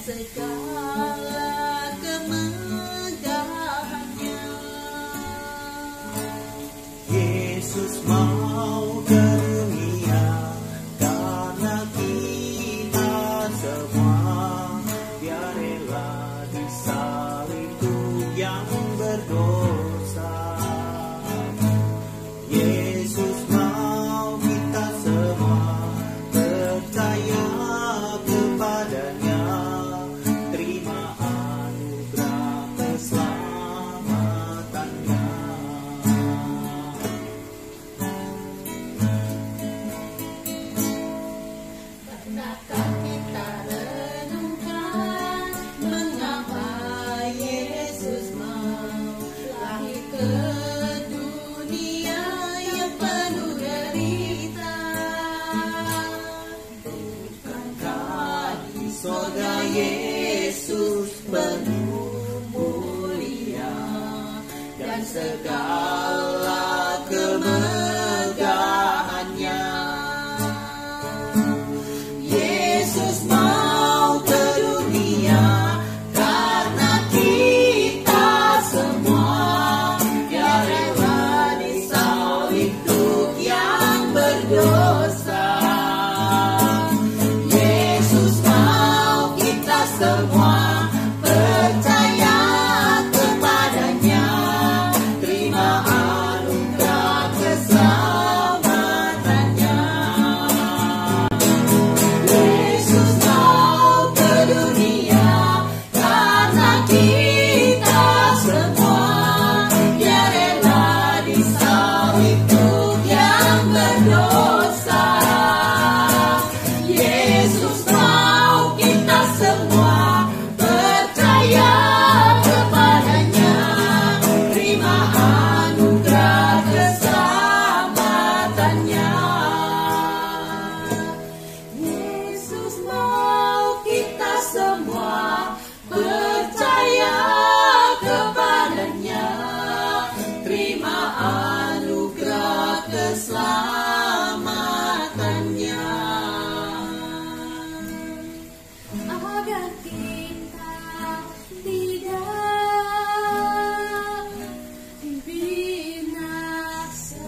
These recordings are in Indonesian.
segala kemegahannya. Yesus mau ke dunia karena kita semua, Dia rela disalib yang berdosa. Yesus mau kita semua percaya kepadanya, terima anugerah keselamatannya. Pernahkah kita renungkan mengapa Yesus mau lahir ke dunia yang penuh derita? Bukankah di sorga Yesus penuh mulia dan segala kemegahannya? Yesus mau ke dunia karena kita semua, Dia rela disalib untuk yang berdosa. Yesus mau kita semua percaya kepadanya, terima anugerah keselamatannya. Yesus mau ke dunia karena kita semua, Dia rela disalib untuk yang berdosa. Yesus mau kita semua percaya kepadanya, terima anugerah keselamatannya. Yesus mau kita semua percaya kepadanya, terima anugerah keselamatannya. Agar kita tidak binasa.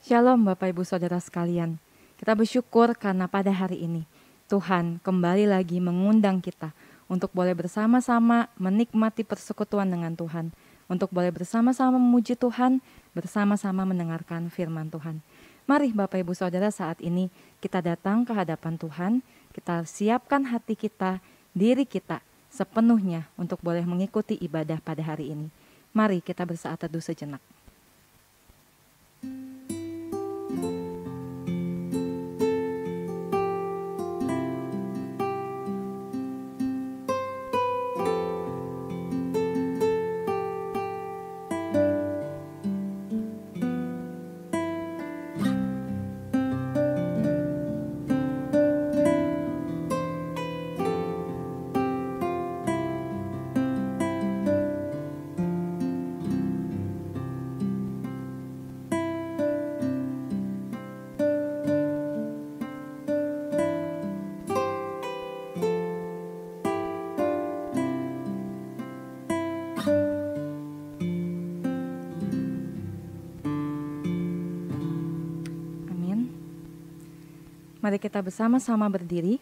Shalom Bapak Ibu Saudara sekalian. Kita bersyukur karena pada hari ini Tuhan kembali lagi mengundang kita untuk boleh bersama-sama menikmati persekutuan dengan Tuhan, untuk boleh bersama-sama memuji Tuhan, bersama-sama mendengarkan firman Tuhan. Mari Bapak Ibu Saudara, saat ini kita datang ke hadapan Tuhan, kita siapkan hati kita, diri kita sepenuhnya untuk boleh mengikuti ibadah pada hari ini. Mari kita bersaat teduh sejenak. Mari kita bersama-sama berdiri.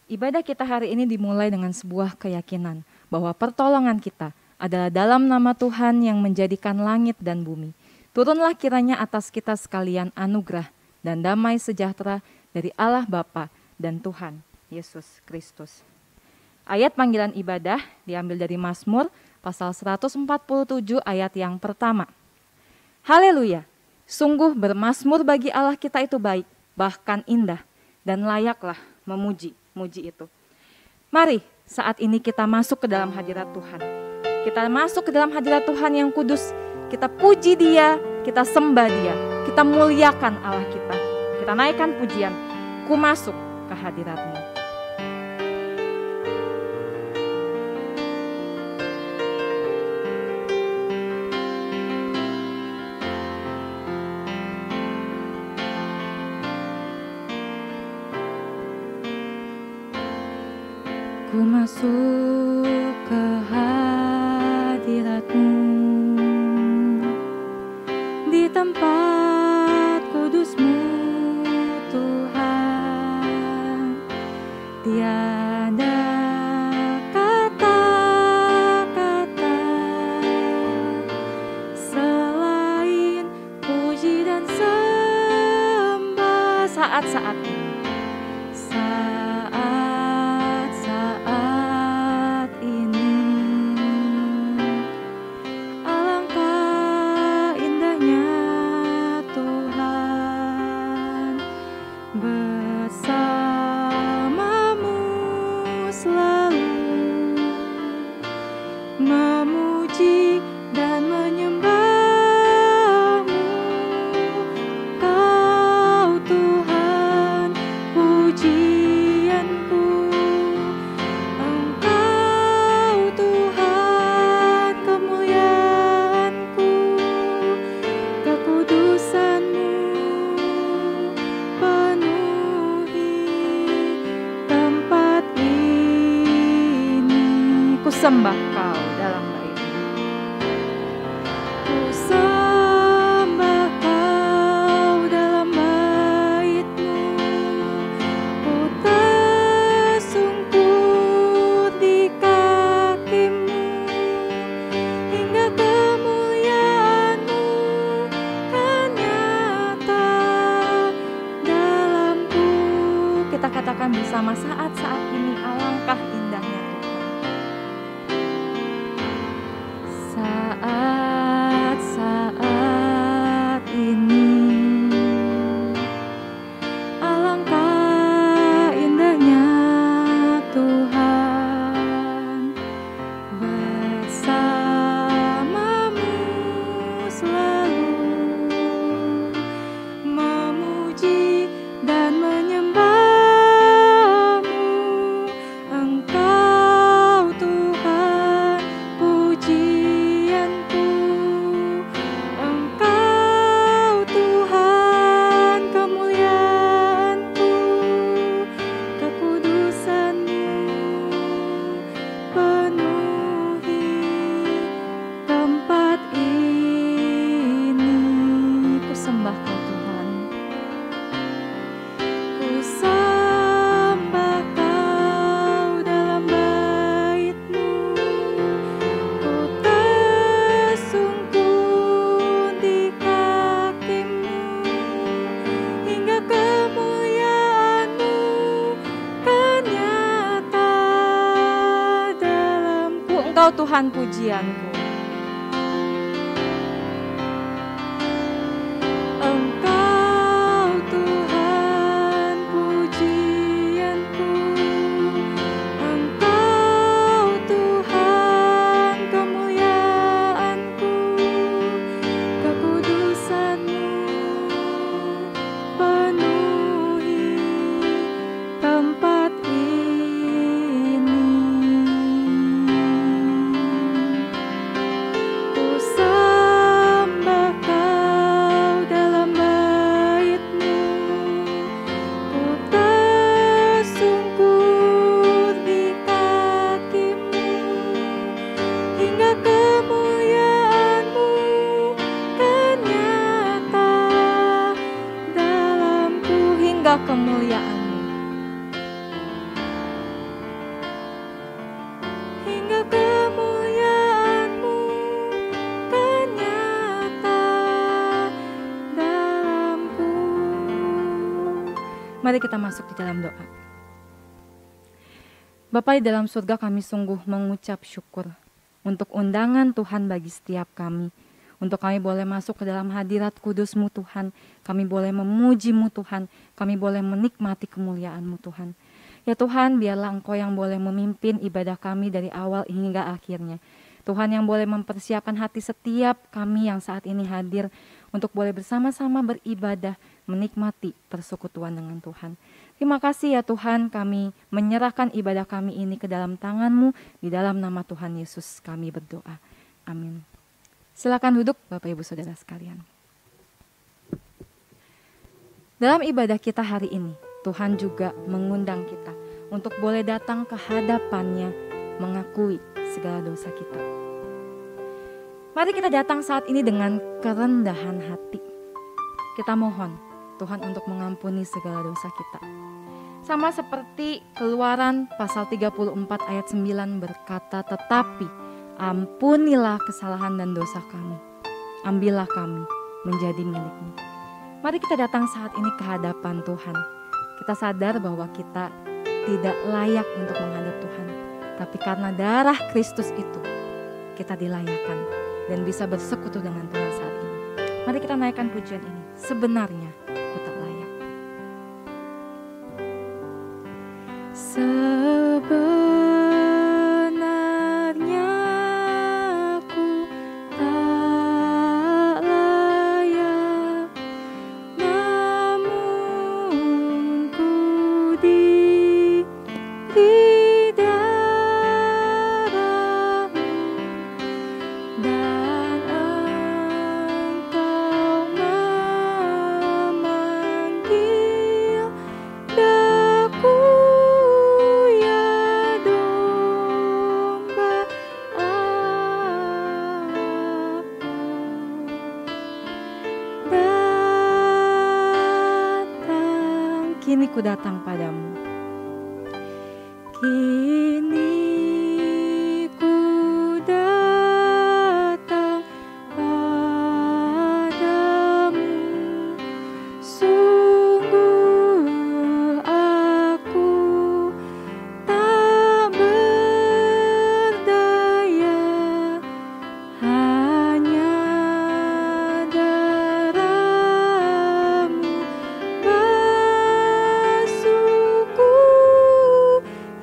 Ibadah kita hari ini dimulai dengan sebuah keyakinan bahwa pertolongan kita adalah dalam nama Tuhan yang menjadikan langit dan bumi. Turunlah kiranya atas kita sekalian anugerah dan damai sejahtera dari Allah Bapa dan Tuhan Yesus Kristus. Ayat panggilan ibadah diambil dari Mazmur pasal 147 ayat yang pertama. Haleluya! Sungguh bermazmur bagi Allah kita itu baik, bahkan indah, dan layaklah memuji itu. Mari saat ini kita masuk ke dalam hadirat Tuhan. Kita masuk ke dalam hadirat Tuhan yang kudus. Kita puji Dia, kita sembah Dia, kita muliakan Allah kita. Kita naikkan pujian, ku masuk ke hadirat-Mu. Ku masuk ke hadirat-Mu, di tempat kudus-Mu Tuhan. Tiada kata-kata selain puji dan sembah. Saat-saat ini, saat-saat ini, alangkah indahnya Tuhan bersamamu selalu, memuji dan menyembah-Mu. Kau Tuhan pujianku, Engkau Tuhan kemuliaanku. Kekudusan-Mu penuhi tempat ini. Ku sembah Kau dalam bait ini. Ku sembah Kau dalam bait-Mu. Ku tersungkur di kaki-Mu, hingga kemuliaan-Mu kan nyata dalamku. Kita katakan bersama, saat-saat ini alangkah indahnya Tuhan. Saat-saat ini alangkah indahnya Tuhan bersamamu selalu, memuji dan menyembah-Mu. Engkau Tuhan pujianku, Engkau Tuhan kemuliaanku. Kekudusan-Mu penuhi tempat ini. Ku sembah Kau Tuhan. Ku sembah Kau dalam bait-Mu. Ku tersungkur di kaki-Mu, hingga kemuliaan-Mu kan nyata dalamku. Engkau Tuhan pujianku, Engkau Tuhan pujianku, Engkau Tuhan kemuliaanku. Kekudusan-Mu penuhi tempat ini. Ku sembah Kau dalam bait-Mu. Ku tersungkur di kaki-Mu, hingga kemuliaan-Mu kan nyata dalamku. Hingga kemuliaan-Mu, hingga kemuliaan-Mu kan nyata dalamku. Mari kita masuk di dalam doa. Bapa di dalam surga, kami sungguh mengucap syukur untuk undangan Tuhan bagi setiap kami. Untuk kami boleh masuk ke dalam hadirat kudus-Mu Tuhan. Kami boleh memuji-Mu Tuhan. Kami boleh menikmati kemuliaan-Mu Tuhan. Ya Tuhan, biarlah Engkau yang boleh memimpin ibadah kami dari awal hingga akhirnya. Tuhan yang boleh mempersiapkan hati setiap kami yang saat ini hadir untuk boleh bersama-sama beribadah, menikmati persekutuan dengan Tuhan. Terima kasih ya Tuhan, kami menyerahkan ibadah kami ini ke dalam tangan-Mu. Di dalam nama Tuhan Yesus kami berdoa. Amin. Silakan duduk Bapak Ibu Saudara sekalian. Dalam ibadah kita hari ini, Tuhan juga mengundang kita untuk boleh datang ke hadapan-Nya mengakui segala dosa kita. Mari kita datang saat ini dengan kerendahan hati. Kita mohon Tuhan untuk mengampuni segala dosa kita. Sama seperti Keluaran pasal 34 ayat 9 berkata, tetapi ampunilah kesalahan dan dosa kami. Ambillah kami menjadi milik-Mu. Mari kita datang saat ini ke hadapan Tuhan. Kita sadar bahwa kita tidak layak untuk menghadap Tuhan. Tapi karena darah Kristus itu, kita dilayakkan dan bisa bersekutu dengan Tuhan saat ini. Mari kita naikkan pujian ini. Sebenarnya aku tak layak. Sebenarnya aku tak layak, namun ku diberi darah-Mu dan Engkau memanggil daku ya domba Allah. Datang, kini ku datang padamu. Kini ku datang padamu, sungguh aku tak berdaya, hanya darah-Mu basuhku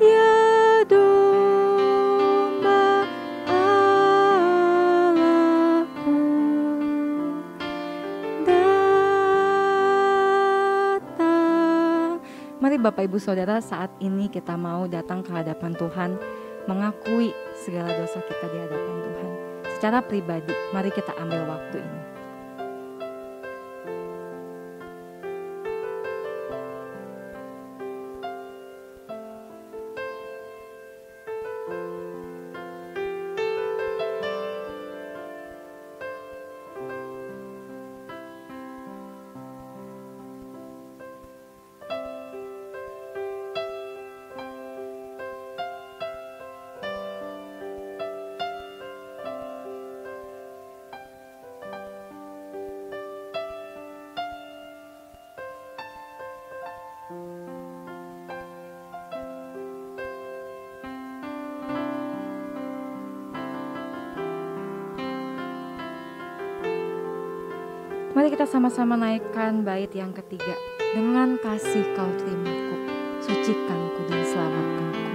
ya domba Allahku. Datang. Mari Bapak Ibu Saudara, saat ini kita mau datang ke hadapan Tuhan, mengakui segala dosa kita di hadapan Tuhan. Secara pribadi, mari kita ambil waktu ini. Mari kita sama-sama naikkan bait yang ketiga. Dengan kasih Kau terimaku, sucikanku dan selamatkanku.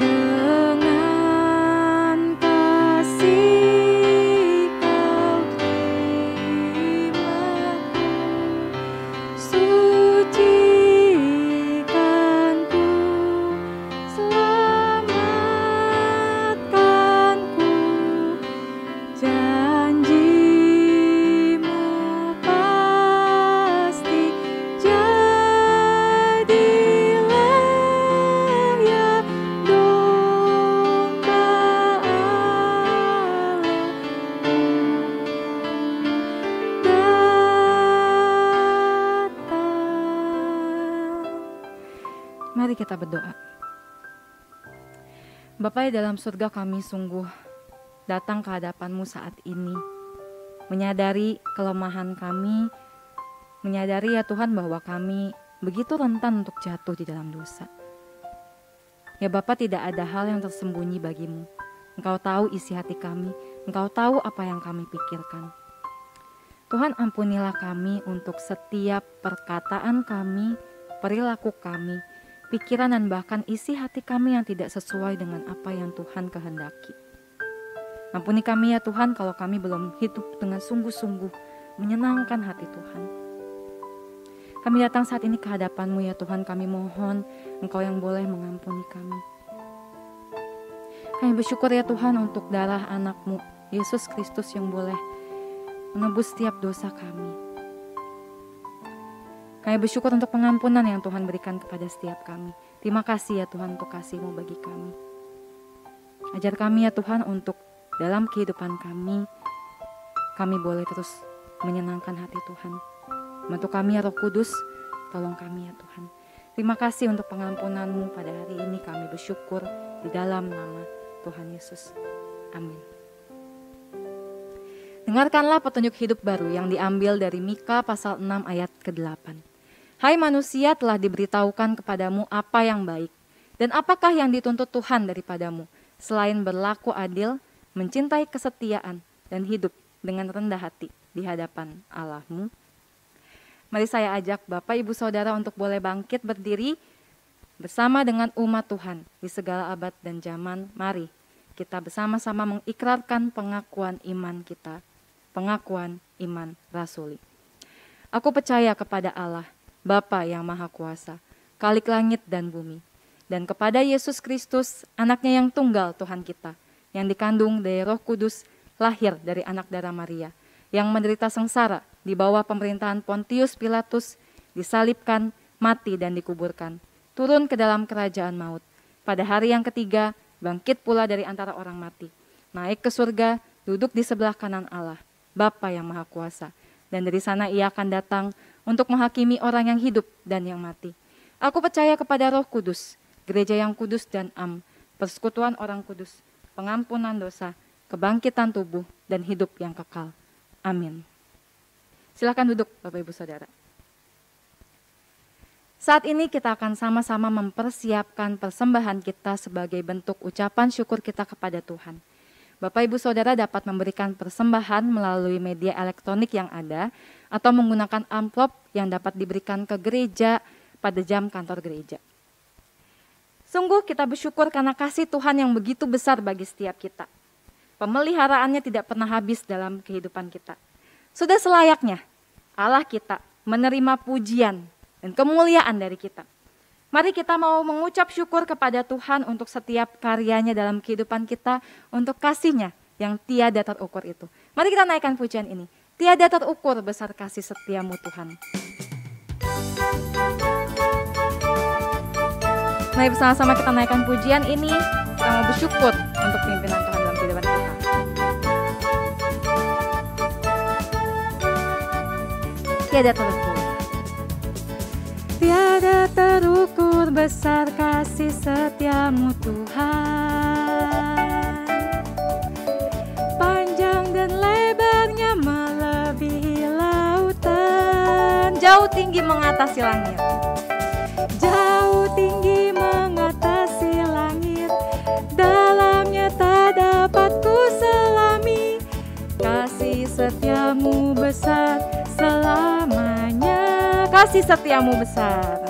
Dengan kasih Kau terimaku, sucikanku, selamatkanku. Janji-Mu pasti jadilah ya domba Allahku. Mari kita berdoa. Bapa di dalam surga, kami sungguh datang ke hadapan-Mu saat ini, menyadari kelemahan kami, menyadari ya Tuhan bahwa kami begitu rentan untuk jatuh di dalam dosa. Ya Bapa, tidak ada hal yang tersembunyi bagi-Mu. Engkau tahu isi hati kami, Engkau tahu apa yang kami pikirkan. Tuhan, ampunilah kami untuk setiap perkataan kami, perilaku kami, pikiran dan bahkan isi hati kami yang tidak sesuai dengan apa yang Tuhan kehendaki. Ampuni kami ya Tuhan kalau kami belum hidup dengan sungguh-sungguh menyenangkan hati Tuhan. Kami datang saat ini ke hadapan-Mu ya Tuhan, kami mohon Engkau yang boleh mengampuni kami. Kami bersyukur ya Tuhan untuk darah anak-Mu Yesus Kristus yang boleh menebus setiap dosa kami. Kami bersyukur untuk pengampunan yang Tuhan berikan kepada setiap kami. Terima kasih ya Tuhan untuk kasih-Mu bagi kami. Ajar kami ya Tuhan untuk dalam kehidupan kami boleh terus menyenangkan hati Tuhan. Bantu kami ya Roh Kudus, tolong kami ya Tuhan. Terima kasih untuk pengampunan-Mu pada hari ini, kami bersyukur di dalam nama Tuhan Yesus. Amin. Dengarkanlah petunjuk hidup baru yang diambil dari Mika pasal 6 ayat ke-8. Hai manusia, telah diberitahukan kepadamu apa yang baik, dan apakah yang dituntut Tuhan daripadamu, selain berlaku adil, mencintai kesetiaan, dan hidup dengan rendah hati di hadapan Allahmu. Mari saya ajak Bapak Ibu Saudara untuk boleh bangkit berdiri bersama dengan umat Tuhan di segala abad dan zaman. Mari kita bersama-sama mengikrarkan pengakuan iman kita, pengakuan iman rasuli. Aku percaya kepada Allah, Bapa yang Maha Kuasa, Khalik langit dan bumi, dan kepada Yesus Kristus, anaknya yang tunggal Tuhan kita, yang dikandung dari Roh Kudus, lahir dari anak darah Maria, yang menderita sengsara di bawah pemerintahan Pontius Pilatus, disalibkan, mati dan dikuburkan, turun ke dalam kerajaan maut. Pada hari yang ketiga, bangkit pula dari antara orang mati, naik ke surga, duduk di sebelah kanan Allah, Bapa yang Maha Kuasa, dan dari sana ia akan datang untuk menghakimi orang yang hidup dan yang mati. Aku percaya kepada Roh Kudus, gereja yang kudus dan persekutuan orang kudus, pengampunan dosa, kebangkitan tubuh, dan hidup yang kekal. Amin. Silakan duduk Bapak Ibu Saudara. Saat ini kita akan sama-sama mempersiapkan persembahan kita sebagai bentuk ucapan syukur kita kepada Tuhan. Bapak Ibu Saudara dapat memberikan persembahan melalui media elektronik yang ada atau menggunakan amplop yang dapat diberikan ke gereja pada jam kantor gereja. Sungguh kita bersyukur karena kasih Tuhan yang begitu besar bagi setiap kita. Pemeliharaannya tidak pernah habis dalam kehidupan kita. Sudah selayaknya Allah kita menerima pujian dan kemuliaan dari kita. Mari kita mau mengucap syukur kepada Tuhan untuk setiap karyanya dalam kehidupan kita, untuk kasih-Nya yang tiada terukur itu. Mari kita naikkan pujian ini. Tiada terukur besar kasih setiamu Tuhan. Mari bersama-sama kita naikkan pujian ini. Kita mau bersyukur untuk pimpinan Tuhan dalam kehidupan kita. Tiada terukur. Tiada terukur besar kasih setiamu Tuhan. Panjang dan lebarnya melebihi lautan. Jauh tinggi mengatasi langit. Jauh tinggi mengatasi langit. Dalamnya tak dapat ku selami. Kasih setiamu besar selamanya. Kasih setiamu besar.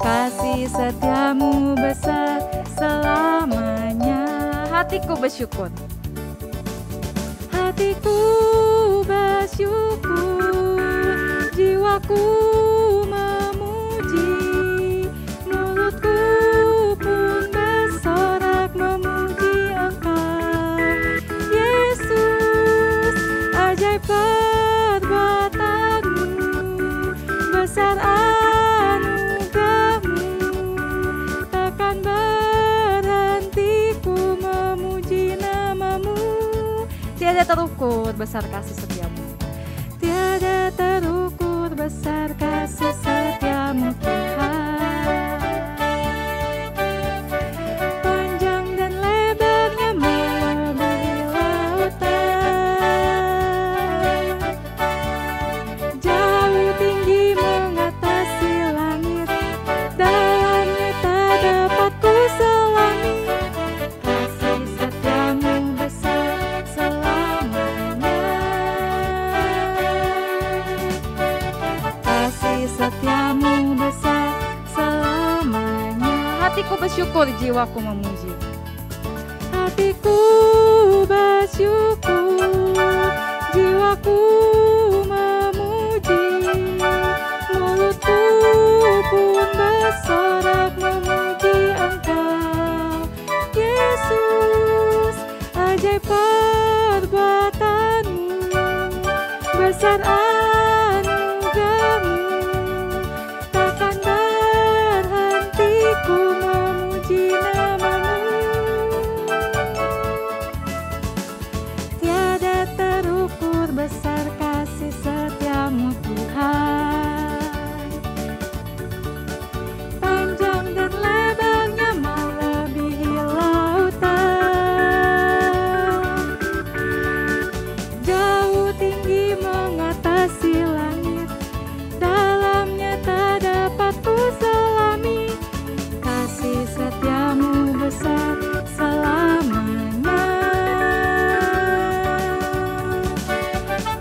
Kasih setiamu besar selamanya. Hatiku bersyukur. Hatiku bersyukur. Jiwaku memuji. Mulutku pun bersorak memuji Engkau. Yesus, ajaib perbuatanmu, besar anugerahmu, takkan berhenti ku memuji namamu. Tiada terukur besar kasih setiamu. Tiada terukur besar kasih setiamu Tuhan. Panjang dan lebarnya melebihi lautan. Jauh tinggi mengatasi langit. Dalamnya tak dapat ku selami. Kasih setiamu besar selamanya. Kasih setiamu besar selamanya. Hatiku bersyukur, jiwaku memuji. Hatiku bersyukur, jiwaku memuji. Mulutku pun bersorak memuji Engkau. Yesus, ajaib besar anugerah-Mu, takkan berhenti ku memuji nama-Mu. Tiada terukur besar kasih setia-Mu Tuhan. Panjang dan lebarnya melebihi lautan, jauh tinggi mengatasi langit, dalamnya tak dapat ku selami. Kasih setia-Mu besar selamanya.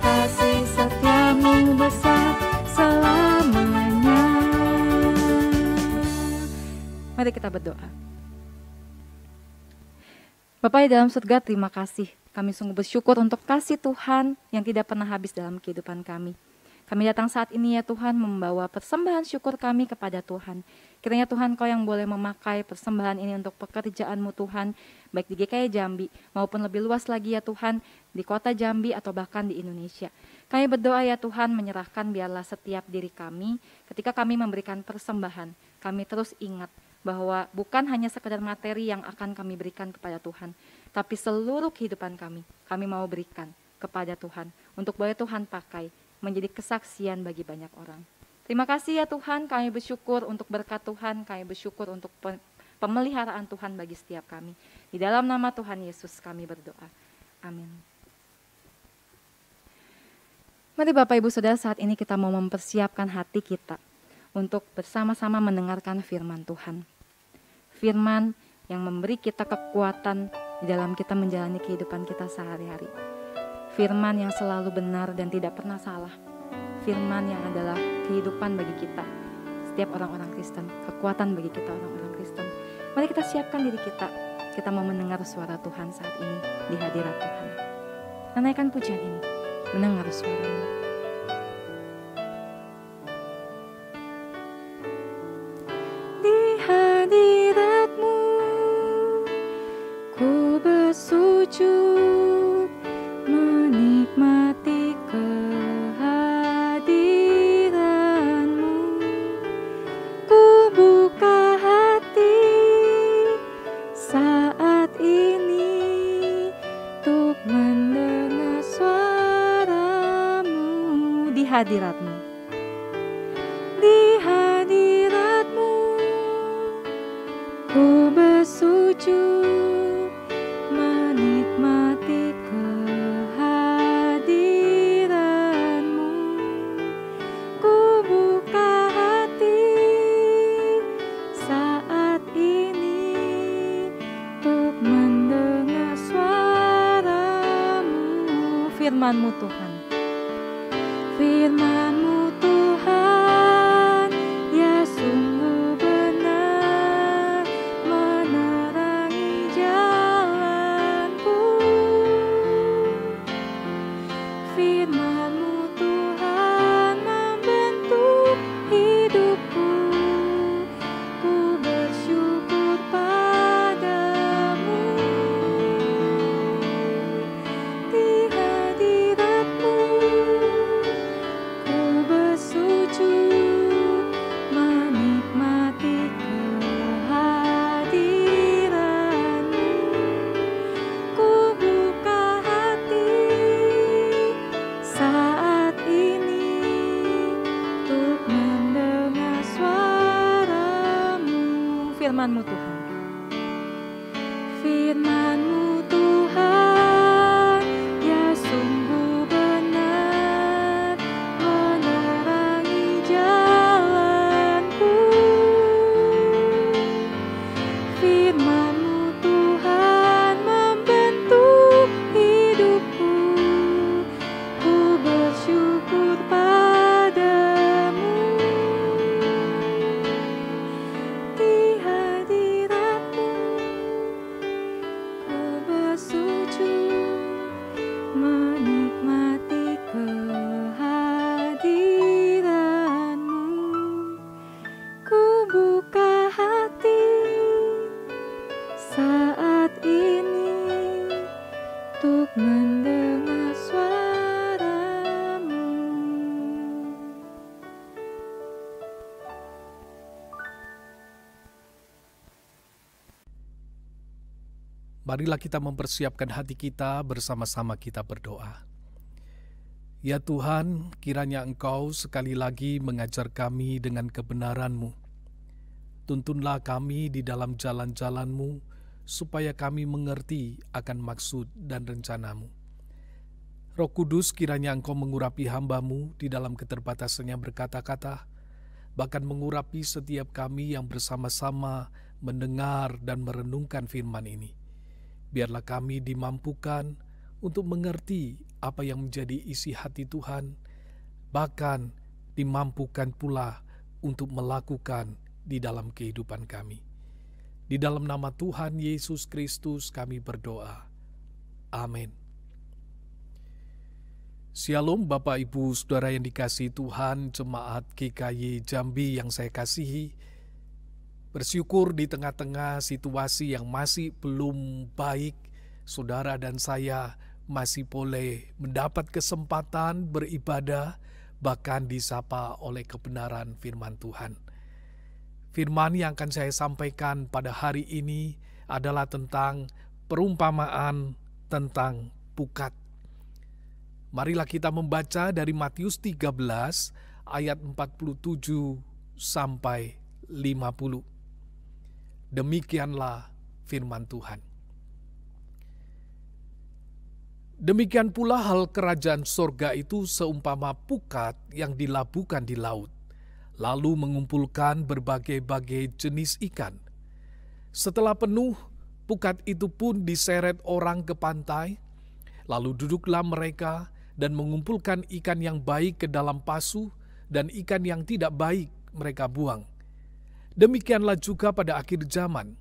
Kasih setia-Mu besar selamanya. Mari kita berdoa. Bapa di dalam surga, terima kasih. Kami sungguh bersyukur untuk kasih Tuhan yang tidak pernah habis dalam kehidupan kami. Kami datang saat ini ya Tuhan membawa persembahan syukur kami kepada Tuhan. Kiranya Tuhan Kau yang boleh memakai persembahan ini untuk pekerjaan-Mu Tuhan, baik di GKI Jambi maupun lebih luas lagi ya Tuhan di kota Jambi atau bahkan di Indonesia. Kami berdoa ya Tuhan, menyerahkan biarlah setiap diri kami ketika kami memberikan persembahan, kami terus ingat bahwa bukan hanya sekedar materi yang akan kami berikan kepada Tuhan, tapi seluruh kehidupan kami mau berikan kepada Tuhan untuk boleh Tuhan pakai menjadi kesaksian bagi banyak orang. Terima kasih ya Tuhan, kami bersyukur untuk berkat Tuhan, kami bersyukur untuk pemeliharaan Tuhan bagi setiap kami. Di dalam nama Tuhan Yesus kami berdoa. Amin. Mari Bapak Ibu Saudara, saat ini kita mau mempersiapkan hati kita untuk bersama-sama mendengarkan firman Tuhan. Firman yang memberi kita kekuatan di dalam kita menjalani kehidupan kita sehari-hari. Firman yang selalu benar dan tidak pernah salah. Firman yang adalah kehidupan bagi kita, setiap orang-orang Kristen, kekuatan bagi kita orang-orang Kristen. Mari kita siapkan diri kita. Kita mau mendengar suara Tuhan saat ini di hadirat Tuhan. Naikkan pujian ini, mendengar suara-Mu. Di hadirat-Mu ku bersujud, menikmati kehadiran-Mu. Ku buka hati saat ini untuk mendengar suara-Mu. Di hadirat-Mu, di hadirat-Mu ku bersujud, menikmati kehadiran-Mu. Ku buka hati saat ini untuk mendengar suara-Mu. Firman-Mu Tuhan, firman-Mu Tuhan, ya sungguh benar, menerangi jalanku. Firman-Mu Tuhan membentuk hidupku. Ku bersyukur padamu. Di hadirat-Mu ku bersujud, menikmati kehadiran-Mu. Ku buka hati saat ini untuk mendengar suara-Mu. Firman-Mu Tuhan, firman-Mu Tuhan, ya sungguh benar, menerangi jalanku. Firman-Mu Tuhan membentuk hidupku. Ku bersyukur padamu. Di hadirat Marilah kita mempersiapkan hati kita, bersama-sama kita berdoa. Ya Tuhan, kiranya Engkau sekali lagi mengajar kami dengan kebenaran-Mu. Tuntunlah kami di dalam jalan-jalan-Mu, supaya kami mengerti akan maksud dan rencana-Mu. Roh Kudus, kiranya Engkau mengurapi hamba-Mu di dalam keterbatasannya berkata-kata, bahkan mengurapi setiap kami yang bersama-sama mendengar dan merenungkan firman ini. Biarlah kami dimampukan untuk mengerti apa yang menjadi isi hati Tuhan, bahkan dimampukan pula untuk melakukan di dalam kehidupan kami. Di dalam nama Tuhan Yesus Kristus kami berdoa. Amin. Shalom Bapak Ibu Saudara yang dikasihi Tuhan, Jemaat GKY Jambi yang saya kasihi. Bersyukur di tengah-tengah situasi yang masih belum baik, saudara dan saya masih boleh mendapat kesempatan beribadah, bahkan disapa oleh kebenaran firman Tuhan. Firman yang akan saya sampaikan pada hari ini adalah tentang perumpamaan tentang pukat. Marilah kita membaca dari Matius 13 ayat 47 sampai 50. Demikianlah firman Tuhan. Demikian pula hal kerajaan sorga itu seumpama pukat yang dilabuhkan di laut, lalu mengumpulkan berbagai-bagai jenis ikan. Setelah penuh, pukat itu pun diseret orang ke pantai, lalu duduklah mereka dan mengumpulkan ikan yang baik ke dalam pasu, dan ikan yang tidak baik mereka buang. Demikianlah juga pada akhir zaman,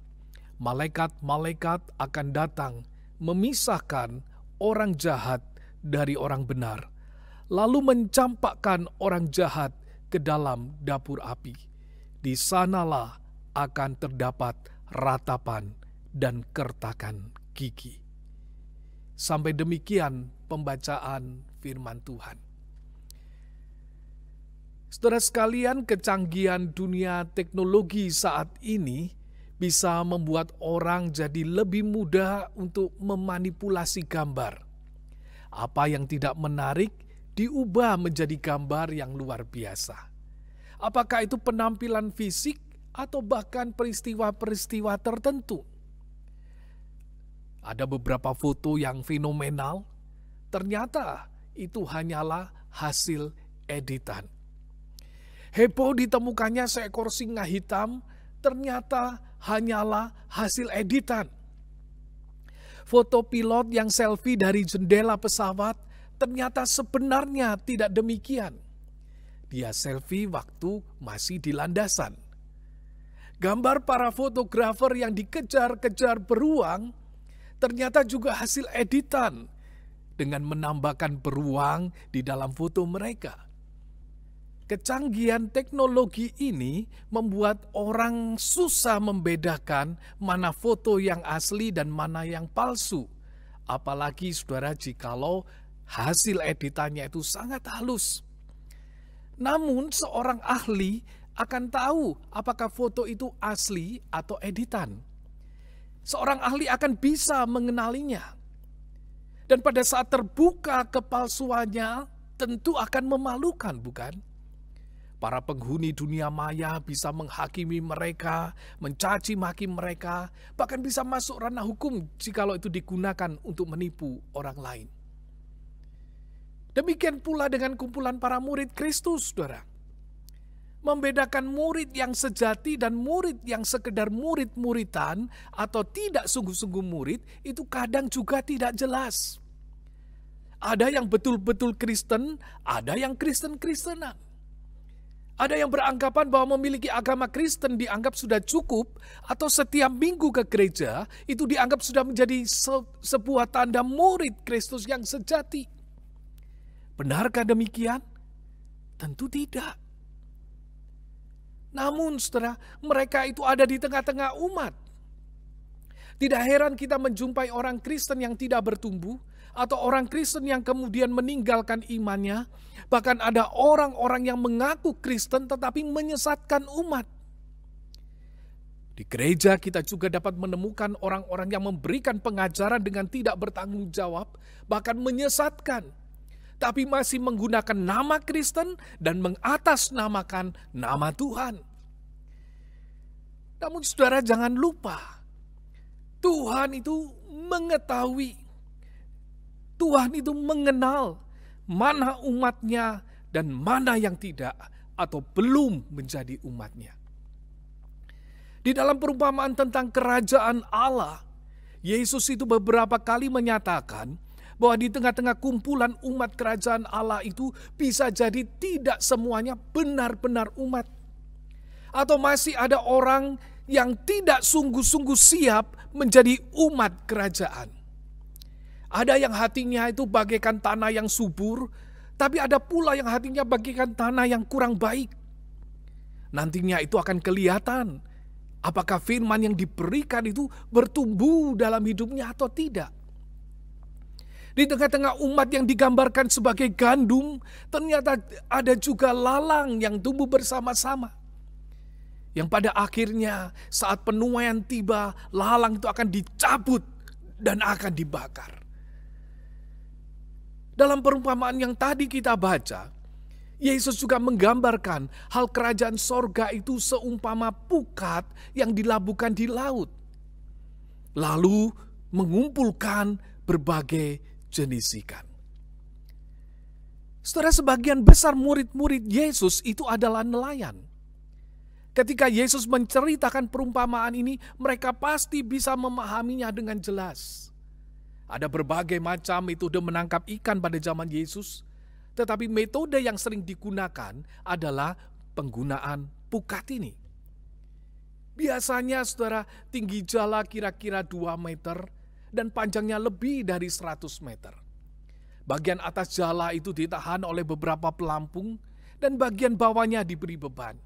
malaikat-malaikat akan datang memisahkan orang jahat dari orang benar, lalu mencampakkan orang jahat ke dalam dapur api. Di sanalah akan terdapat ratapan dan kertakan gigi. Sampai demikian pembacaan firman Tuhan. Saudara sekalian, kecanggihan dunia teknologi saat ini bisa membuat orang jadi lebih mudah untuk memanipulasi gambar. Apa yang tidak menarik diubah menjadi gambar yang luar biasa. Apakah itu penampilan fisik atau bahkan peristiwa-peristiwa tertentu? Ada beberapa foto yang fenomenal, ternyata itu hanyalah hasil editan. Heboh ditemukannya seekor singa hitam, ternyata hanyalah hasil editan. Foto pilot yang selfie dari jendela pesawat, ternyata sebenarnya tidak demikian. Dia selfie waktu masih di landasan. Gambar para fotografer yang dikejar-kejar beruang, ternyata juga hasil editan dengan menambahkan beruang di dalam foto mereka. Kecanggihan teknologi ini membuat orang susah membedakan mana foto yang asli dan mana yang palsu. Apalagi saudara jikalau hasil editannya itu sangat halus. Namun seorang ahli akan tahu apakah foto itu asli atau editan. Seorang ahli akan bisa mengenalinya. Dan pada saat terbuka kepalsuannya tentu akan memalukan, bukan? Para penghuni dunia maya bisa menghakimi mereka, mencaci maki mereka, bahkan bisa masuk ranah hukum jikalau itu digunakan untuk menipu orang lain. Demikian pula dengan kumpulan para murid Kristus, saudara. Membedakan murid yang sejati dan murid yang sekedar murid-muridan atau tidak sungguh-sungguh murid, itu kadang juga tidak jelas. Ada yang betul-betul Kristen, ada yang Kristen-Kristenan. Ada yang beranggapan bahwa memiliki agama Kristen dianggap sudah cukup, atau setiap minggu ke gereja itu dianggap sudah menjadi sebuah tanda murid Kristus yang sejati. Benarkah demikian? Tentu tidak. Namun saudara, mereka itu ada di tengah-tengah umat. Tidak heran kita menjumpai orang Kristen yang tidak bertumbuh, atau orang Kristen yang kemudian meninggalkan imannya. Bahkan ada orang-orang yang mengaku Kristen tetapi menyesatkan umat. Di Di gereja kita juga dapat menemukan orang-orang yang memberikan pengajaran dengan tidak bertanggung jawab, bahkan menyesatkan, tapi masih menggunakan nama Kristen dan mengatasnamakan nama Tuhan. Namun saudara jangan lupa, Tuhan itu mengetahui, Tuhan itu mengenal mana umatnya dan mana yang tidak atau belum menjadi umatnya. Di dalam perumpamaan tentang kerajaan Allah, Yesus itu beberapa kali menyatakan bahwa di tengah-tengah kumpulan umat kerajaan Allah itu bisa jadi tidak semuanya benar-benar umat. Atau masih ada orang yang tidak sungguh-sungguh siap menjadi umat kerajaan. Ada yang hatinya itu bagaikan tanah yang subur, tapi ada pula yang hatinya bagaikan tanah yang kurang baik. Nantinya itu akan kelihatan apakah firman yang diberikan itu bertumbuh dalam hidupnya atau tidak. Di tengah-tengah umat yang digambarkan sebagai gandum, ternyata ada juga lalang yang tumbuh bersama-sama. Yang pada akhirnya saat penuaian tiba, lalang itu akan dicabut dan akan dibakar. Dalam perumpamaan yang tadi kita baca, Yesus juga menggambarkan hal kerajaan sorga itu seumpama pukat yang dilabuhkan di laut. Lalu mengumpulkan berbagai jenis ikan. Saudara, sebagian besar murid-murid Yesus itu adalah nelayan. Ketika Yesus menceritakan perumpamaan ini, mereka pasti bisa memahaminya dengan jelas. Ada berbagai macam metode menangkap ikan pada zaman Yesus. Tetapi metode yang sering digunakan adalah penggunaan pukat ini. Biasanya saudara, tinggi jala kira-kira 2 meter dan panjangnya lebih dari 100 meter. Bagian atas jala itu ditahan oleh beberapa pelampung dan bagian bawahnya diberi beban.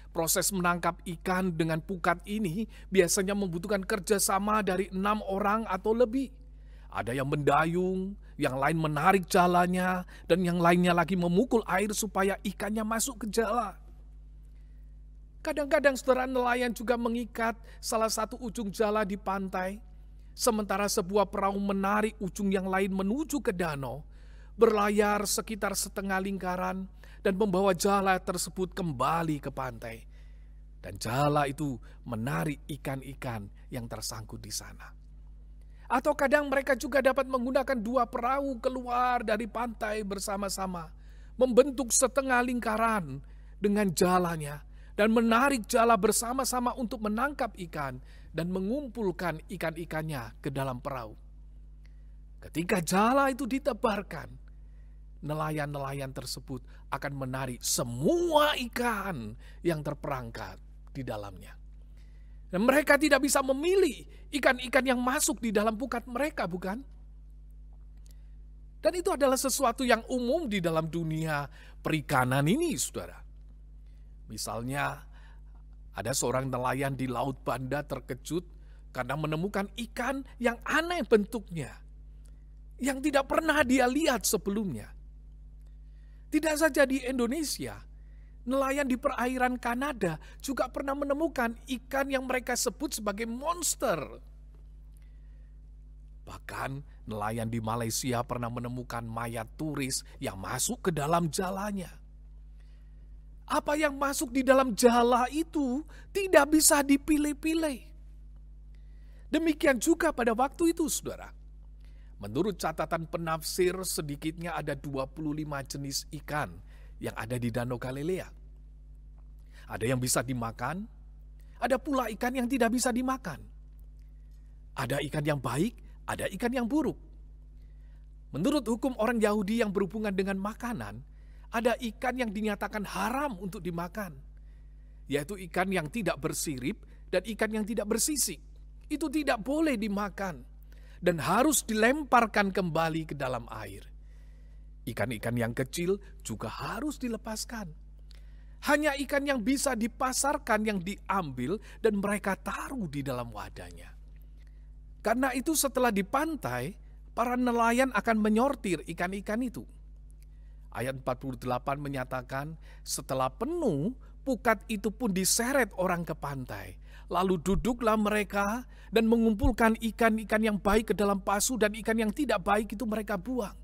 Proses menangkap ikan dengan pukat ini biasanya membutuhkan kerjasama dari 6 orang atau lebih. Ada yang mendayung, yang lain menarik jalanya, dan yang lainnya lagi memukul air supaya ikannya masuk ke jala. Kadang-kadang saudara, nelayan juga mengikat salah satu ujung jala di pantai, sementara sebuah perahu menarik ujung yang lain menuju ke danau, berlayar sekitar setengah lingkaran, dan membawa jala tersebut kembali ke pantai. Dan jala itu menarik ikan-ikan yang tersangkut di sana. Atau kadang mereka juga dapat menggunakan 2 perahu keluar dari pantai bersama-sama, membentuk setengah lingkaran dengan jalanya, dan menarik jala bersama-sama untuk menangkap ikan dan mengumpulkan ikan-ikannya ke dalam perahu. Ketika jala itu ditebarkan, nelayan-nelayan tersebut akan menarik semua ikan yang terperangkap di dalamnya. Dan mereka tidak bisa memilih ikan-ikan yang masuk di dalam pukat mereka, bukan? Dan itu adalah sesuatu yang umum di dalam dunia perikanan ini, saudara. Misalnya, ada seorang nelayan di Laut Banda terkejut karena menemukan ikan yang aneh bentuknya, yang tidak pernah dia lihat sebelumnya. Tidak saja di Indonesia, nelayan di perairan Kanada juga pernah menemukan ikan yang mereka sebut sebagai monster. Bahkan nelayan di Malaysia pernah menemukan mayat turis yang masuk ke dalam jalanya. Apa yang masuk di dalam jala itu tidak bisa dipilih-pilih. Demikian juga pada waktu itu, saudara. Menurut catatan penafsir, sedikitnya ada 25 jenis ikan yang ada di Danau Galilea. Ada yang bisa dimakan, ada pula ikan yang tidak bisa dimakan. Ada ikan yang baik, ada ikan yang buruk. Menurut hukum orang Yahudi yang berhubungan dengan makanan, ada ikan yang dinyatakan haram untuk dimakan, yaitu ikan yang tidak bersirip dan ikan yang tidak bersisik. Itu tidak boleh dimakan dan harus dilemparkan kembali ke dalam air. Ikan-ikan yang kecil juga harus dilepaskan. Hanya ikan yang bisa dipasarkan yang diambil dan mereka taruh di dalam wadahnya. Karena itu setelah di pantai, para nelayan akan menyortir ikan-ikan itu. Ayat 48 menyatakan, setelah penuh, pukat itu pun diseret orang ke pantai. Lalu duduklah mereka dan mengumpulkan ikan-ikan yang baik ke dalam pasu dan ikan yang tidak baik itu mereka buang.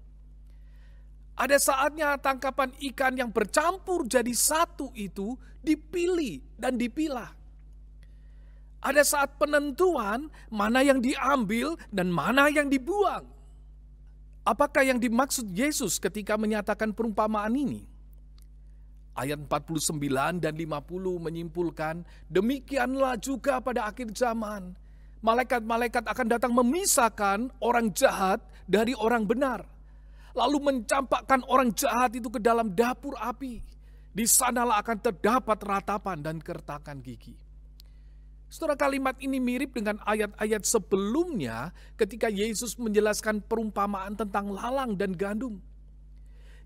Ada saatnya tangkapan ikan yang bercampur jadi satu itu dipilih dan dipilah. Ada saat penentuan mana yang diambil dan mana yang dibuang. Apakah yang dimaksud Yesus ketika menyatakan perumpamaan ini? Ayat 49 dan 50 menyimpulkan, demikianlah juga pada akhir zaman. Malaikat-malaikat akan datang memisahkan orang jahat dari orang benar. Lalu mencampakkan orang jahat itu ke dalam dapur api. Di sanalah akan terdapat ratapan dan kertakan gigi. Saudara, kalimat ini mirip dengan ayat-ayat sebelumnya ketika Yesus menjelaskan perumpamaan tentang lalang dan gandum.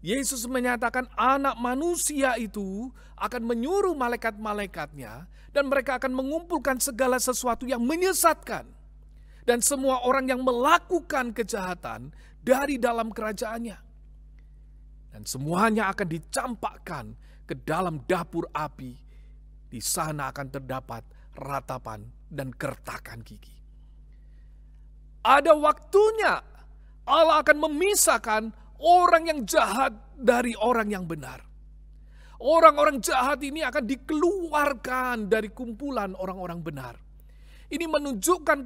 Yesus menyatakan anak manusia itu akan menyuruh malaikat-malaikatnya dan mereka akan mengumpulkan segala sesuatu yang menyesatkan dan semua orang yang melakukan kejahatan dari dalam kerajaannya. Dan semuanya akan dicampakkan ke dalam dapur api. Di sana akan terdapat ratapan dan kertakan gigi. Ada waktunya Allah akan memisahkan orang yang jahat dari orang yang benar. Orang-orang jahat ini akan dikeluarkan dari kumpulan orang-orang benar. Ini menunjukkan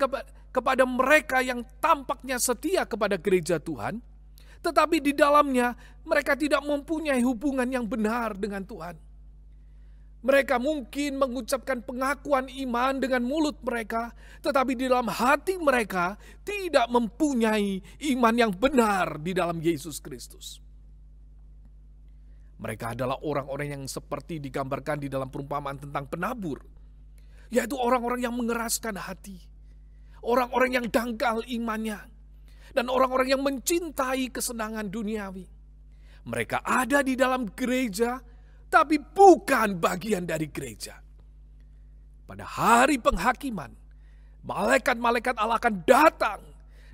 kepada mereka yang tampaknya setia kepada gereja Tuhan, tetapi di dalamnya mereka tidak mempunyai hubungan yang benar dengan Tuhan. Mereka mungkin mengucapkan pengakuan iman dengan mulut mereka, tetapi di dalam hati mereka tidak mempunyai iman yang benar di dalam Yesus Kristus. Mereka adalah orang-orang yang seperti digambarkan di dalam perumpamaan tentang penabur, yaitu orang-orang yang mengeraskan hati, orang-orang yang dangkal imannya, dan orang-orang yang mencintai kesenangan duniawi. Mereka ada di dalam gereja, tapi bukan bagian dari gereja. Pada hari penghakiman, malaikat-malaikat Allah akan datang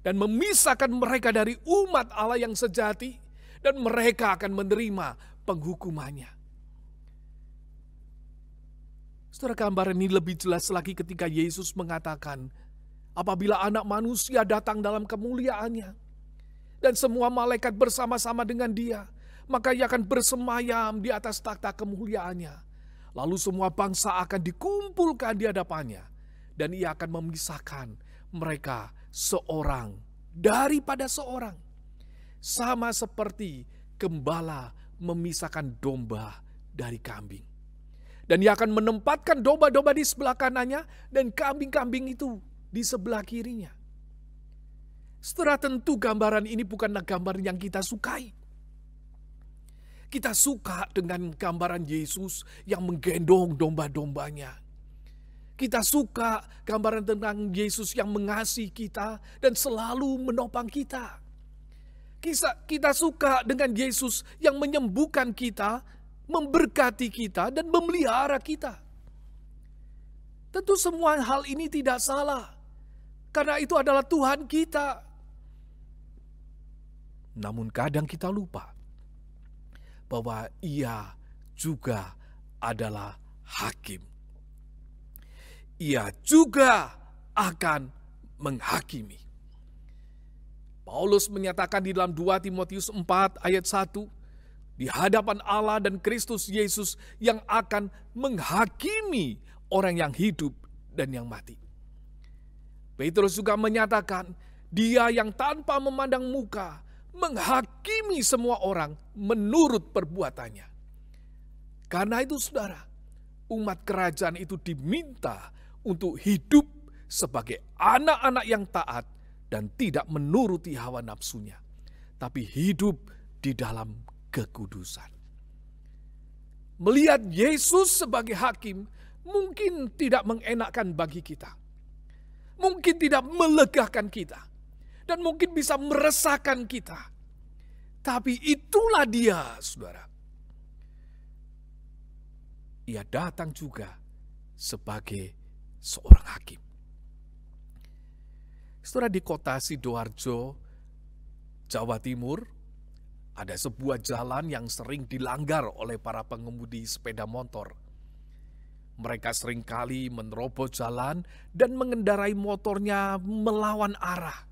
dan memisahkan mereka dari umat Allah yang sejati, dan mereka akan menerima penghukumannya. Saudara, gambaran ini lebih jelas lagi ketika Yesus mengatakan, apabila anak manusia datang dalam kemuliaannya, dan semua malaikat bersama-sama dengan dia, maka ia akan bersemayam di atas takhta kemuliaannya. Lalu semua bangsa akan dikumpulkan di hadapannya, dan ia akan memisahkan mereka seorang daripada seorang. Sama seperti gembala memisahkan domba dari kambing. Dan ia akan menempatkan domba-domba di sebelah kanannya dan kambing-kambing itu di sebelah kirinya. Setelah tentu gambaran ini bukanlah gambaran yang kita sukai. Kita suka dengan gambaran Yesus yang menggendong domba-dombanya. Kita suka gambaran tentang Yesus yang mengasihi kita dan selalu menopang kita. Kita suka dengan Yesus yang menyembuhkan kita, memberkati kita, dan memelihara kita. Tentu semua hal ini tidak salah, karena itu adalah Tuhan kita. Namun kadang kita lupa bahwa Ia juga adalah hakim. Ia juga akan menghakimi. Paulus menyatakan di dalam 2 Timotius 4 ayat 1, di hadapan Allah dan Kristus Yesus yang akan menghakimi orang yang hidup dan yang mati. Petrus juga menyatakan, Dia yang tanpa memandang muka menghakimi semua orang menurut perbuatannya. Karena itu saudara, umat kerajaan itu diminta untuk hidup sebagai anak-anak yang taat dan tidak menuruti hawa nafsunya, tapi hidup di dalam kekudusan. Melihat Yesus sebagai hakim mungkin tidak mengenakkan bagi kita, mungkin tidak melegakan kita, dan mungkin bisa meresahkan kita. Tapi itulah Dia, saudara. Ia datang juga sebagai seorang hakim. Saudara, di kota Sidoarjo, Jawa Timur, ada sebuah jalan yang sering dilanggar oleh para pengemudi sepeda motor. Mereka seringkali menerobos jalan dan mengendarai motornya melawan arah.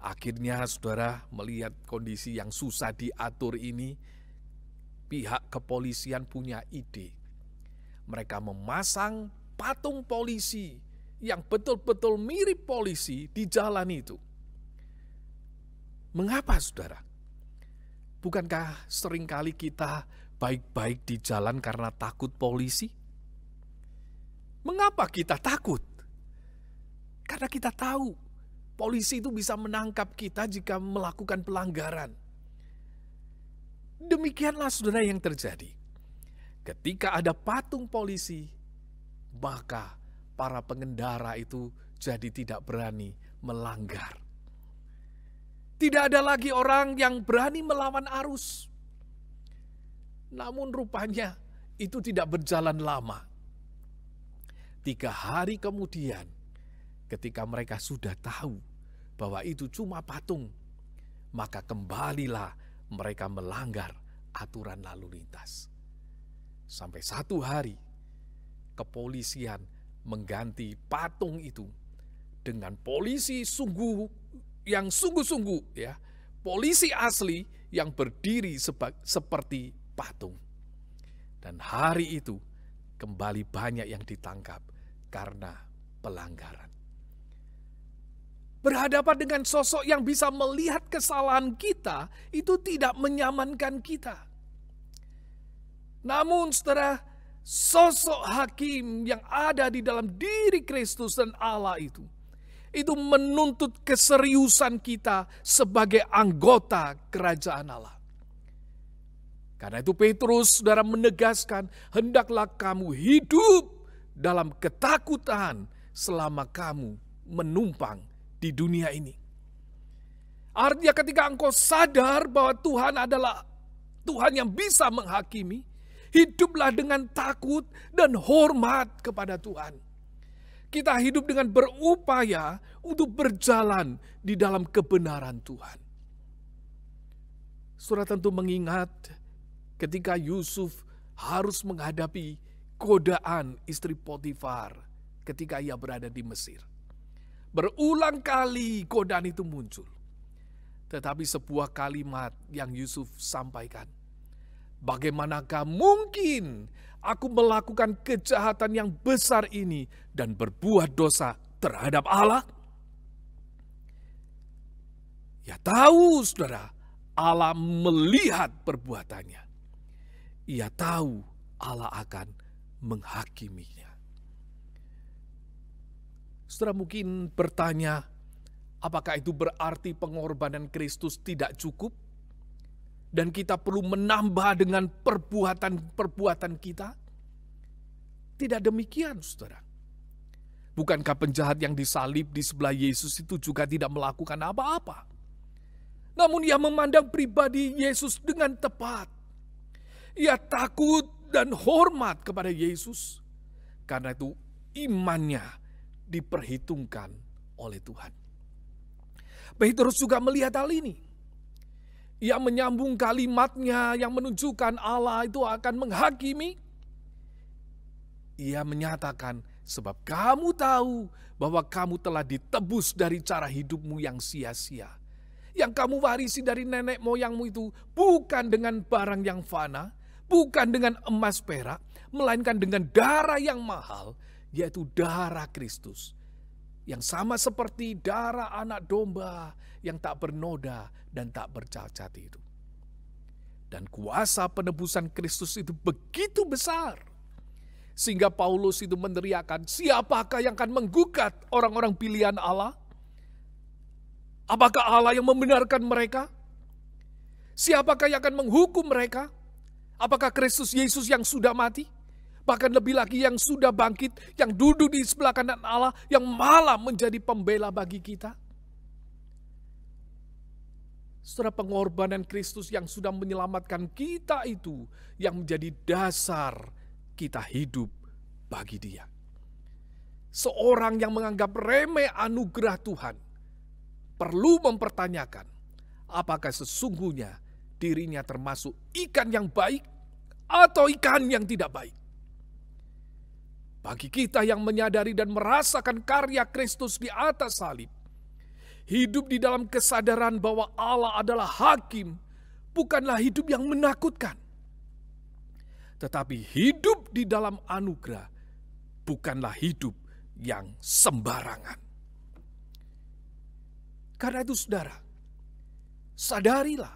Akhirnya saudara melihat kondisi yang susah diatur ini, pihak kepolisian punya ide. Mereka memasang patung polisi yang betul-betul mirip polisi di jalan itu. Mengapa saudara? Bukankah seringkali kita baik-baik di jalan karena takut polisi? Mengapa kita takut? Karena kita tahu polisi itu bisa menangkap kita jika melakukan pelanggaran. Demikianlah saudara yang terjadi. Ketika ada patung polisi, maka para pengendara itu jadi tidak berani melanggar. Tidak ada lagi orang yang berani melawan arus. Namun rupanya itu tidak berjalan lama. 3 hari kemudian, ketika mereka sudah tahu bahwa itu cuma patung, maka kembalilah mereka melanggar aturan lalu lintas. Sampai 1 hari, kepolisian mengganti patung itu dengan polisi yang sungguh-sungguh, ya, polisi asli yang berdiri seperti patung. Dan hari itu kembali banyak yang ditangkap karena pelanggaran. Berhadapan dengan sosok yang bisa melihat kesalahan kita, itu tidak menyamankan kita. Namun saudara, sosok hakim yang ada di dalam diri Kristus dan Allah itu menuntut keseriusan kita sebagai anggota kerajaan Allah. Karena itu Petrus saudara menegaskan, hendaklah kamu hidup dalam ketakutan selama kamu menumpang di dunia ini. Artinya ketika engkau sadar bahwa Tuhan adalah Tuhan yang bisa menghakimi, hiduplah dengan takut dan hormat kepada Tuhan. Kita hidup dengan berupaya untuk berjalan di dalam kebenaran Tuhan. Saudara tentu mengingat ketika Yusuf harus menghadapi godaan istri Potifar ketika ia berada di Mesir. Berulang kali godaan itu muncul. Tetapi sebuah kalimat yang Yusuf sampaikan, bagaimanakah mungkin aku melakukan kejahatan yang besar ini dan berbuat dosa terhadap Allah? Ya tahu saudara, Allah melihat perbuatannya. Ia tahu Allah akan menghakiminya. Saudara mungkin bertanya, apakah itu berarti pengorbanan Kristus tidak cukup? Dan kita perlu menambah dengan perbuatan-perbuatan kita? Tidak demikian, saudara. Bukankah penjahat yang disalib di sebelah Yesus itu juga tidak melakukan apa-apa? Namun ia memandang pribadi Yesus dengan tepat. Ia takut dan hormat kepada Yesus. Karena itu imannya diperhitungkan oleh Tuhan. Petrus juga melihat hal ini. Ia menyambung kalimatnya yang menunjukkan Allah itu akan menghakimi. Ia menyatakan, sebab kamu tahu bahwa kamu telah ditebus dari cara hidupmu yang sia-sia. Yang kamu warisi dari nenek moyangmu itu bukan dengan barang yang fana, bukan dengan emas perak, melainkan dengan darah yang mahal, yaitu darah Kristus. Yang sama seperti darah anak domba yang tak bernoda dan tak bercacat itu. Dan kuasa penebusan Kristus itu begitu besar, sehingga Paulus itu meneriakkan, siapakah yang akan menggugat orang-orang pilihan Allah? Apakah Allah yang membenarkan mereka? Siapakah yang akan menghukum mereka? Apakah Kristus Yesus yang sudah mati? Bahkan lebih lagi yang sudah bangkit, yang duduk di sebelah kanan Allah, yang malah menjadi pembela bagi kita? Saudara, pengorbanan Kristus yang sudah menyelamatkan kita itu yang menjadi dasar kita hidup bagi Dia. Seorang yang menganggap remeh anugerah Tuhan perlu mempertanyakan apakah sesungguhnya dirinya termasuk ikan yang baik atau ikan yang tidak baik. Bagi kita yang menyadari dan merasakan karya Kristus di atas salib, hidup di dalam kesadaran bahwa Allah adalah hakim, bukanlah hidup yang menakutkan. Tetapi hidup di dalam anugerah bukanlah hidup yang sembarangan. Karena itu saudara, sadarilah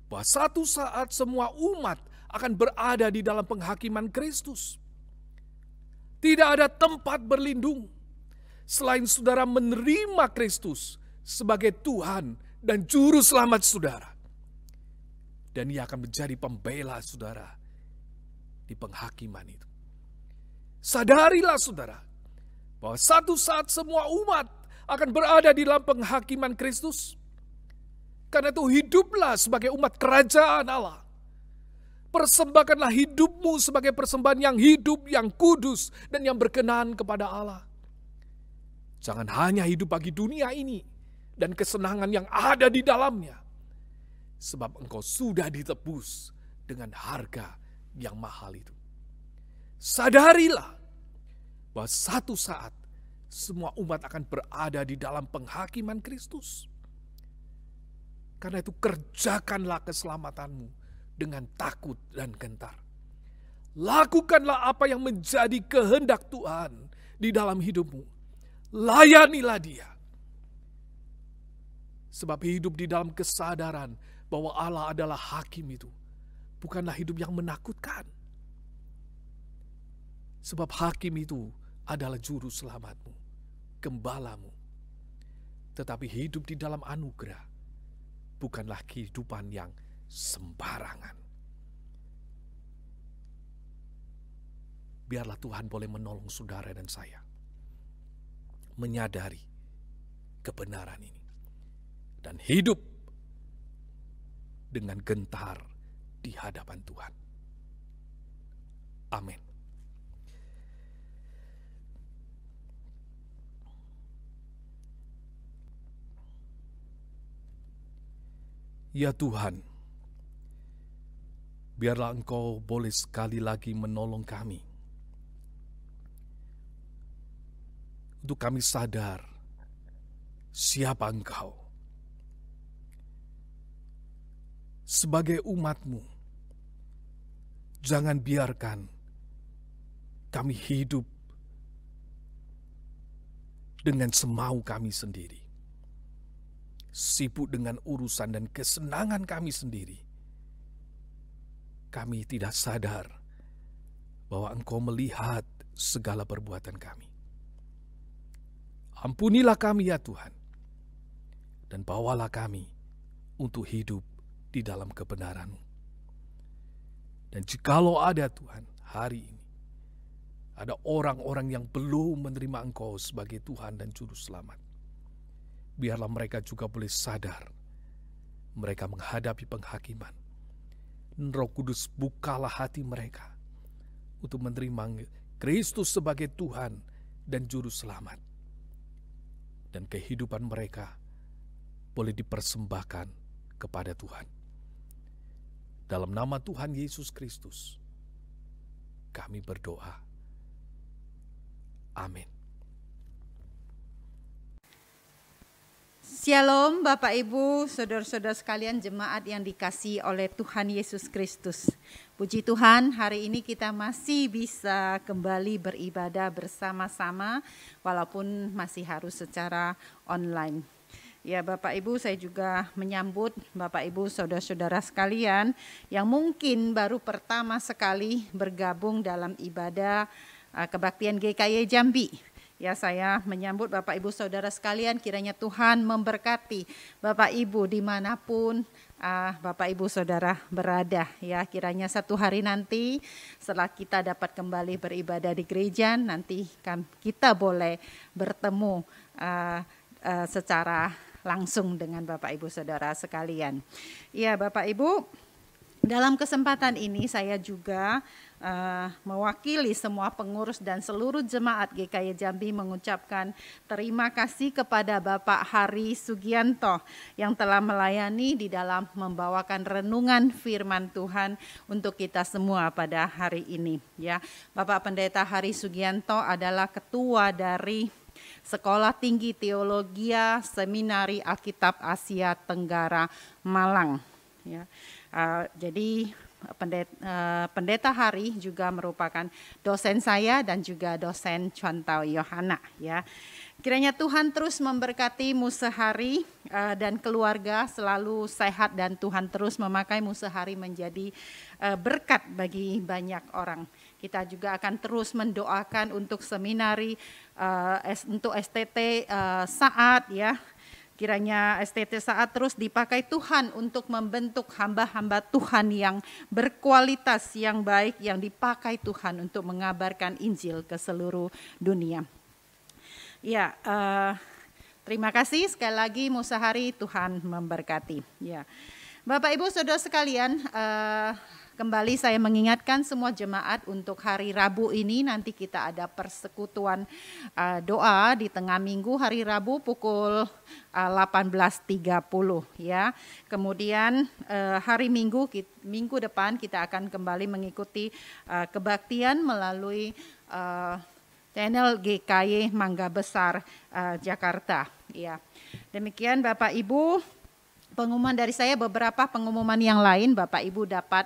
bahwa satu saat semua umat akan berada di dalam penghakiman Kristus. Tidak ada tempat berlindung selain saudara menerima Kristus sebagai Tuhan dan Juru Selamat saudara. Dan Ia akan menjadi pembela saudara di penghakiman itu. Sadarilah saudara, bahwa satu saat semua umat akan berada di dalam penghakiman Kristus. Karena itu hiduplah sebagai umat kerajaan Allah. Persembahkanlah hidupmu sebagai persembahan yang hidup, yang kudus, dan yang berkenan kepada Allah. Jangan hanya hidup bagi dunia ini dan kesenangan yang ada di dalamnya. Sebab engkau sudah ditebus dengan harga yang mahal itu. Sadarilah bahwa satu saat semua umat akan berada di dalam penghakiman Kristus. Karena itu kerjakanlah keselamatanmu dengan takut dan gentar. Lakukanlah apa yang menjadi kehendak Tuhan di dalam hidupmu. Layanilah Dia. Sebab hidup di dalam kesadaran bahwa Allah adalah hakim itu bukanlah hidup yang menakutkan. Sebab hakim itu adalah juru selamatmu, gembalamu. Tetapi hidup di dalam anugerah bukanlah kehidupan yang sembarangan. Biarlah Tuhan boleh menolong saudara dan saya menyadari kebenaran ini dan hidup dengan gentar di hadapan Tuhan. Amin. Ya Tuhan, biarlah Engkau boleh sekali lagi menolong kami. Untuk kami sadar siapa Engkau. Sebagai umat-Mu, jangan biarkan kami hidup dengan semau kami sendiri. Sibuk dengan urusan dan kesenangan kami sendiri. Kami tidak sadar bahwa Engkau melihat segala perbuatan kami. Ampunilah kami ya Tuhan, dan bawalah kami untuk hidup di dalam kebenaran-Mu. Dan jikalau ada Tuhan hari ini, ada orang-orang yang belum menerima Engkau sebagai Tuhan dan Juru Selamat, biarlah mereka juga boleh sadar mereka menghadapi penghakiman. Roh Kudus bukalah hati mereka untuk menerima Kristus sebagai Tuhan dan Juru Selamat. Dan kehidupan mereka boleh dipersembahkan kepada Tuhan. Dalam nama Tuhan Yesus Kristus, kami berdoa. Amin. Shalom Bapak Ibu, saudara-saudara sekalian jemaat yang dikasihi oleh Tuhan Yesus Kristus. Puji Tuhan, hari ini kita masih bisa kembali beribadah bersama-sama walaupun masih harus secara online. Ya Bapak Ibu, saya juga menyambut Bapak Ibu saudara-saudara sekalian yang mungkin baru pertama sekali bergabung dalam ibadah kebaktian GKY Jambi. Ya, saya menyambut Bapak Ibu Saudara sekalian, kiranya Tuhan memberkati Bapak Ibu dimanapun Bapak Ibu Saudara berada. Ya, kiranya satu hari nanti setelah kita dapat kembali beribadah di gereja, nanti kita boleh bertemu secara langsung dengan Bapak Ibu Saudara sekalian. Ya Bapak Ibu, Dalam kesempatan ini saya juga mewakili semua pengurus dan seluruh jemaat GKY Jambi mengucapkan terima kasih kepada Bapak Hari Sugianto yang telah melayani di dalam membawakan renungan firman Tuhan untuk kita semua pada hari ini. Ya, Bapak Pendeta Hari Sugianto adalah ketua dari Sekolah Tinggi Teologia Seminari Alkitab Asia Tenggara Malang. Ya. Jadi Pendeta Hari juga merupakan dosen saya dan juga dosen Chuantau Yohana. Ya, kiranya Tuhan terus memberkati Musa Hari dan keluarga selalu sehat dan Tuhan terus memakai Musa Hari menjadi berkat bagi banyak orang. Kita juga akan terus mendoakan untuk seminari, untuk STT Saat ya. Kiranya STT Saat terus dipakai Tuhan untuk membentuk hamba-hamba Tuhan yang berkualitas, yang baik, yang dipakai Tuhan untuk mengabarkan Injil ke seluruh dunia. Ya, terima kasih sekali lagi Musa Hari, Tuhan memberkati. Ya, Bapak Ibu Saudara sekalian, kembali saya mengingatkan semua jemaat untuk hari Rabu ini nanti kita ada persekutuan doa di tengah minggu hari Rabu pukul 18.30 ya. Kemudian hari Minggu depan kita akan kembali mengikuti kebaktian melalui channel GKY Mangga Besar Jakarta ya. Demikian Bapak Ibu pengumuman dari saya, beberapa pengumuman yang lain Bapak Ibu dapat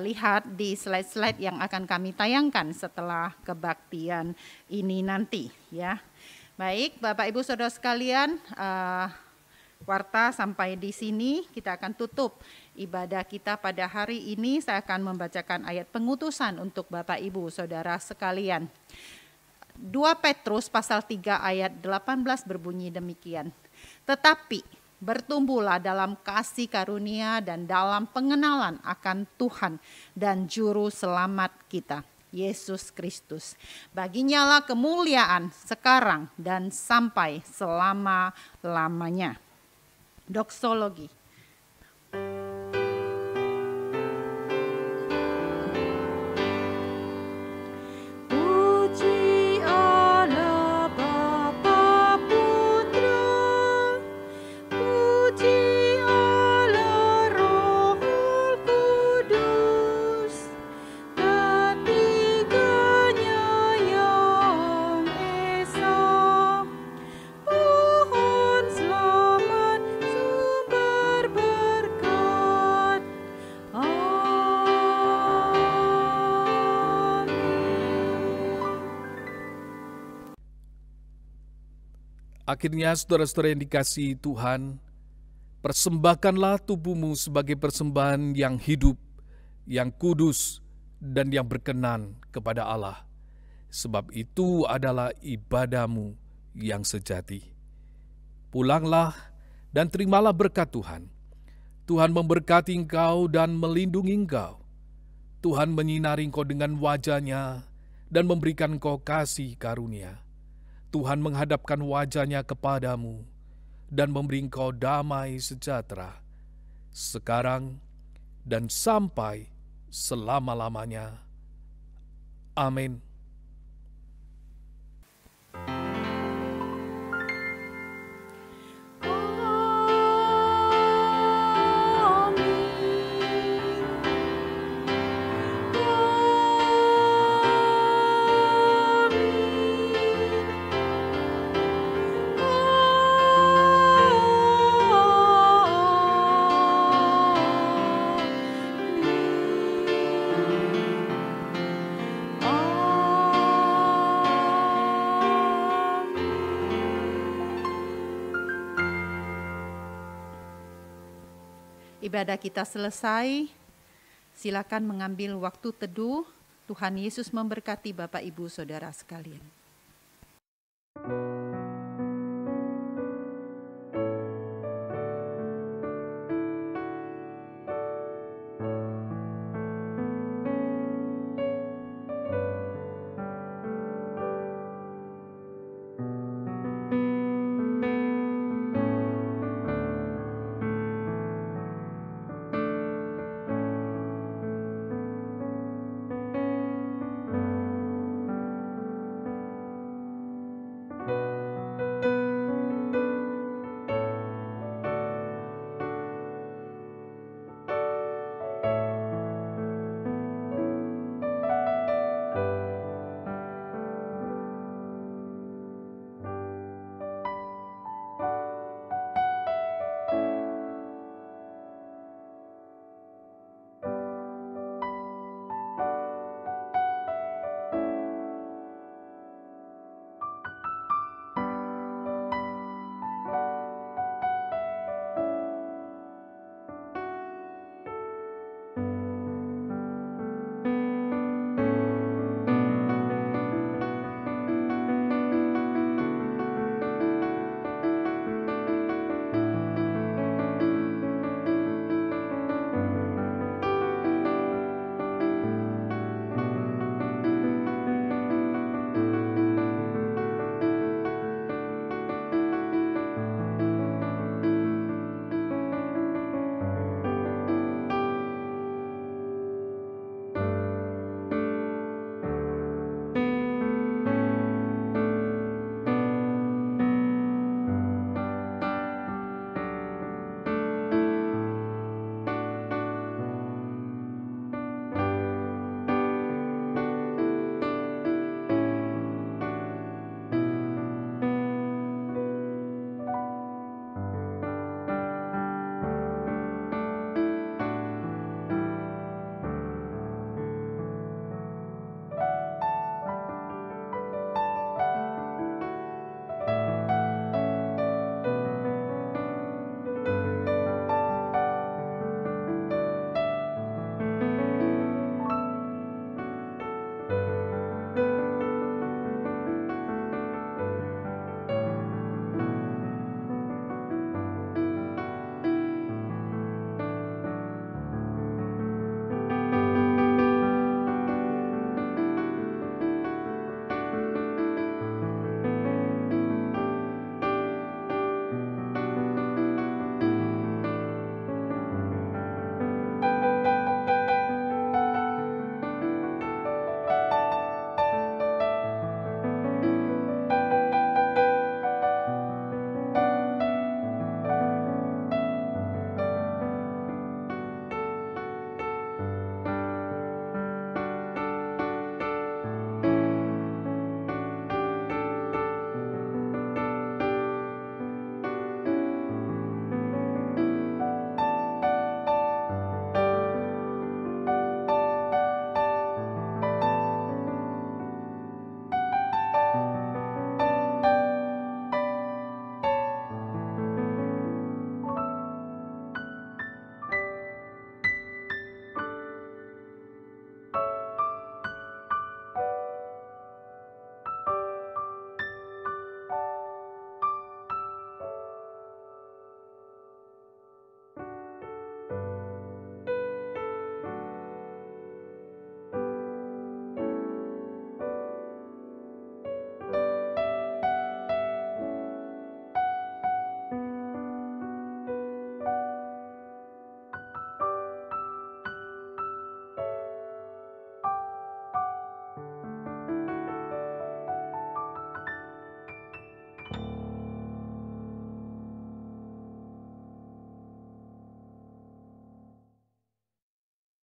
lihat di slide-slide yang akan kami tayangkan setelah kebaktian ini nanti ya. Baik Bapak Ibu Saudara sekalian, warta sampai di sini kita akan tutup ibadah kita pada hari ini. Saya akan membacakan ayat pengutusan untuk Bapak Ibu Saudara sekalian. 2 Petrus pasal 3 ayat 18 berbunyi demikian. Tetapi bertumbuhlah dalam kasih karunia dan dalam pengenalan akan Tuhan dan Juru Selamat kita, Yesus Kristus. Baginya lah kemuliaan sekarang dan sampai selama-lamanya. Doksologi. Akhirnya saudara-saudara yang dikasihi Tuhan, persembahkanlah tubuhmu sebagai persembahan yang hidup, yang kudus, dan yang berkenan kepada Allah. Sebab itu adalah ibadahmu yang sejati. Pulanglah dan terimalah berkat Tuhan. Tuhan memberkati engkau dan melindungi engkau. Tuhan menyinari engkau dengan wajah-Nya dan memberikan engkau kasih karunia. Tuhan menghadapkan wajah-Nya kepadamu dan memberi engkau damai sejahtera, sekarang dan sampai selama-lamanya. Amin. Ibadah kita selesai, silakan mengambil waktu teduh. Tuhan Yesus memberkati Bapak Ibu Saudara sekalian.